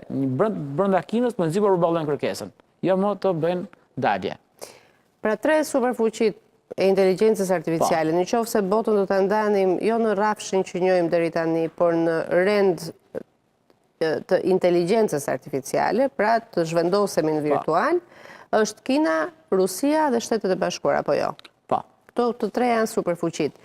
brenda Kinës më nxjerrin për përballojnë kërkesën. Jo më të bëjnë dalje. Pra tre superfuqit e inteligjencës artificiale, në qoftë se botën do ta ndanim jo në rrafshin që njohim deri tani, por në rend të inteligjencës artificiale, pra të zhvendosemi në virtual, është Kina, Rusia dhe Shtetet e Bashkuara, apo jo? Po. Këto të tre janë superfuqit.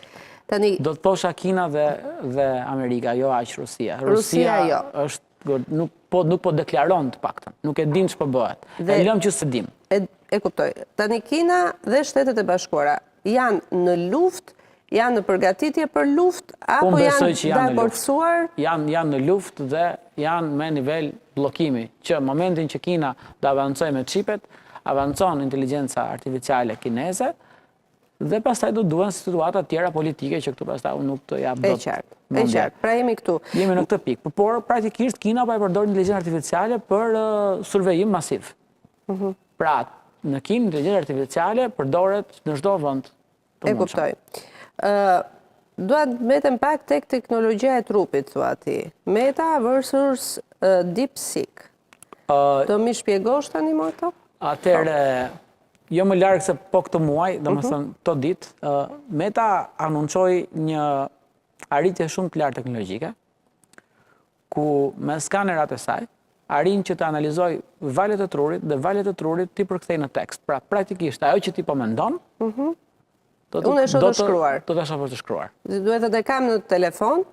Tani do të posha Kina dhe Amerika, jo aq Rusia. Rusia jo. Është nuk po deklaron të paktën, nuk e dim ç'po bëhet. E lëm që së dim. E kuptoj. Tani Kina dhe Shtetet e Bashkuara janë në luftë, janë në përgatitje për luftë, apo janë dakordsuar? Janë në luftë dhe janë me nivel bllokimi, që momentin që Kina do avancojë me çipet, avancon inteligjenca artificiale kineze, dhe pastaj do duhen situata tjera politike që këtu pastaj unë nuk të jap dot. E qartë. Pra jemi këtu. Jemi në këtë pikë. Por praktikisht Kina po e përdor inteligjencën artificiale për survejim masiv. Pra në Kinë inteligjenca artificiale përdoret në çdo vend të mundshëm. E kuptoj. Dua të mbetem pak tek teknologjia e trupit, thua ti. Meta versus DeepSeek. Do mi shpjegosh tani më këto? Atëherë jo më larg se po këtë muaj, domethënë këto ditë, Meta anoncoi një arritje shumë të lartë teknologjike, ku me skanerat e saj arrin që të analizoj valjet e trurit dhe valjet e trurit ti përkthej në tekst. Pra praktikisht ajo që ti po mendon, unë e shoh të shkruar. Do ta shoh të shkruar. Duhet të kam në telefon.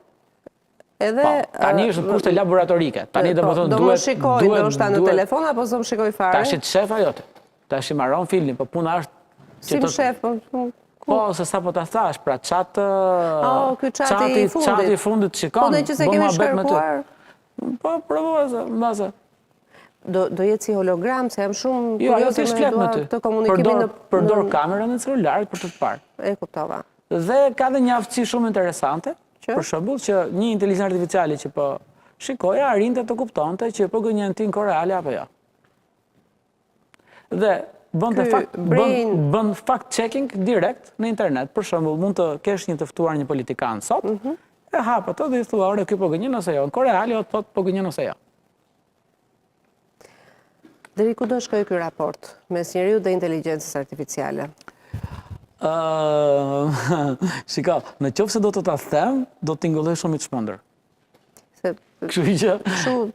Edhe tani është në kushte laboratorike. Tani domethënë do më shikoj ndoshta në telefon apo s'do më shikoj fare? Tash të shef ajo. Tash i marron filmin, po puna është si më shef, po se sa po ta thash, pra çati i fundit shikon. Po ne që se kemi shkarkuar. Po provova mbase. Do jetë si hologram, se jam shumë kurioze me këtë komunikimin në përdor kamerën e celularit për të parë. E kuptova. Dhe ka dhe një aftësi shumë interesante, për shembull që një inteligjencë artificiale që po shikoja arrinte të kuptonte që po gënjen ti në kohë reale apo jo. Dhe bën fact checking direkt në internet. Për shembull, mund të kesh një të ftuar një politikan sot, e hap ato dhe i thua, "Ore, ky po gënjen ose jo?" Në kohë reale o thot po gënjen ose jo. Deri ku do shkojë ky raport mes njeriu dhe inteligjencës artificiale? Shiko, në qoftë se do të ta them, do të tingëlloj shumë i çmendur. Kështu që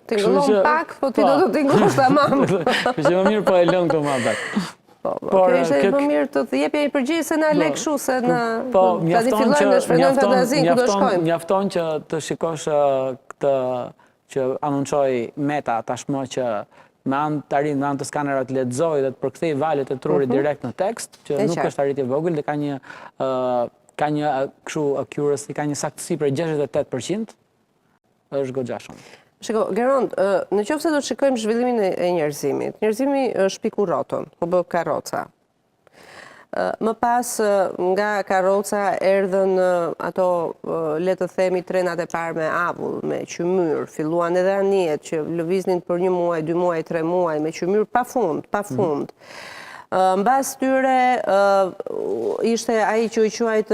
tingëllon pak, po ti do të tingëllosh tamam. Kështu që më mirë po e lëm këto mëkat. Por është më mirë të jepja një përgjigje se na lë kështu se në tani fillojmë të shfrenojmë fantazinë ku do shkojmë. Mjafton që të shikosh këtë që anoncoi Meta tashmë që me anë të skanerat lexoj dhe të përkthej valjet e trurit direkt në tekst, që nuk është arritje vogël dhe ka një kështu accuracy, ka një saktësi prej 68%, është goxha shumë. Shiko, Gerond, në qoftë se do të shikojmë zhvillimin e njerëzimit. Njerëzimi shpiku rrotën, u bë karroca. Më pas nga karroca erdhën ato, le të themi, trenat e parë me avull, me qymyr, filluan edhe anijet që lëviznin për 1 muaj, 2 muaj, 3 muaj, me qymyr pafund. Mbas tyre ishte ai që u quajt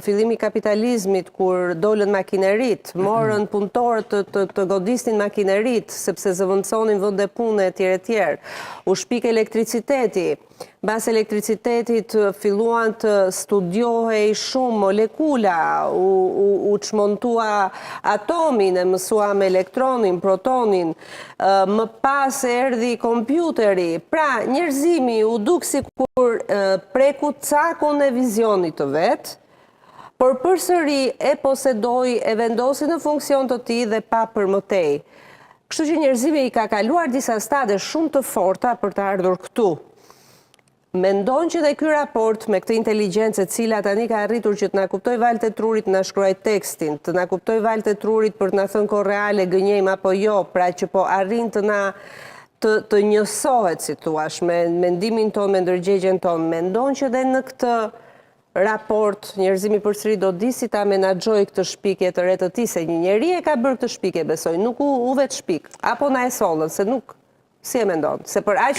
fillimi i kapitalizmit, kur dolën makinerit, morën punëtorët të godisnin makinerit, sepse zëvendësonin vende pune etj. U shpik elektriciteti. Mbas elektricitetit filluan të studiohej shumë molekula, u çmontua atomin, e mësuam elektronin, protonin, më pas erdhi kompjuteri. Pra, njerëzimi u duk sikur preku cakun e vizionit të vet, por përsëri e posedoi, e vendosi në funksion të tij dhe pa përmëtej. Kështu që njerëzimi i ka kaluar disa stade shumë të forta për të ardhur këtu. Mendon që dhe ky raport me këtë inteligjencë e cila tani ka arritur që të na kuptoj valët e trurit, të na shkruaj tekstin, të na kuptoj valët e trurit për të na thënë kohë reale gënjejmë apo jo, pra që po arrin të na të njësohet, si thuash, me mendimin ton, me ndërgjegjen ton. Mendon që dhe në këtë raport njerëzimi përsëri do di si ta menaxhojë këtë shpikje të re të tij, se një njeri e ka bërë këtë shpikje, besoj, nuk u vet shpik, apo na e sollën, se nuk. Si e mendon? Se për aq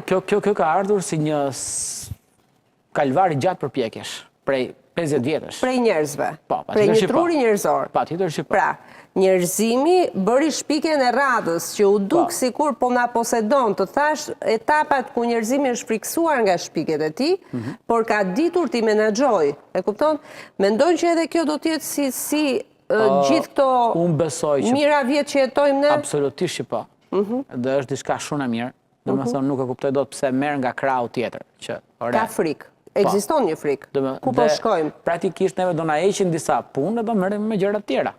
Kjo ka ardhur si një kalvar i gjatë përpjekjesh, prej 50 vjetësh. Prej njerëzve. Po, prej një truri njerëzor. Patjetër që po. Pra, Njerëzimi bëri shpikjen e radhës që u duk sikur po na posedon, të thash etapat ku njerëzimi është friksuar nga shpikjet e tij, por ka ditur t'i menaxhoj. E kupton? Mendoj që edhe kjo do të jetë si gjithë këto Unë besoj që mira vjet që jetojmë ne. absolutisht që po. Dhe është diçka shumë e mirë. Domethënë nuk e kuptoj dot pse merr nga krau tjetër që Ka frikë. Ekziston një frikë. Ku po shkojmë? Praktikisht neve do na heqin disa punë dhe do merrem me gjëra të tjera.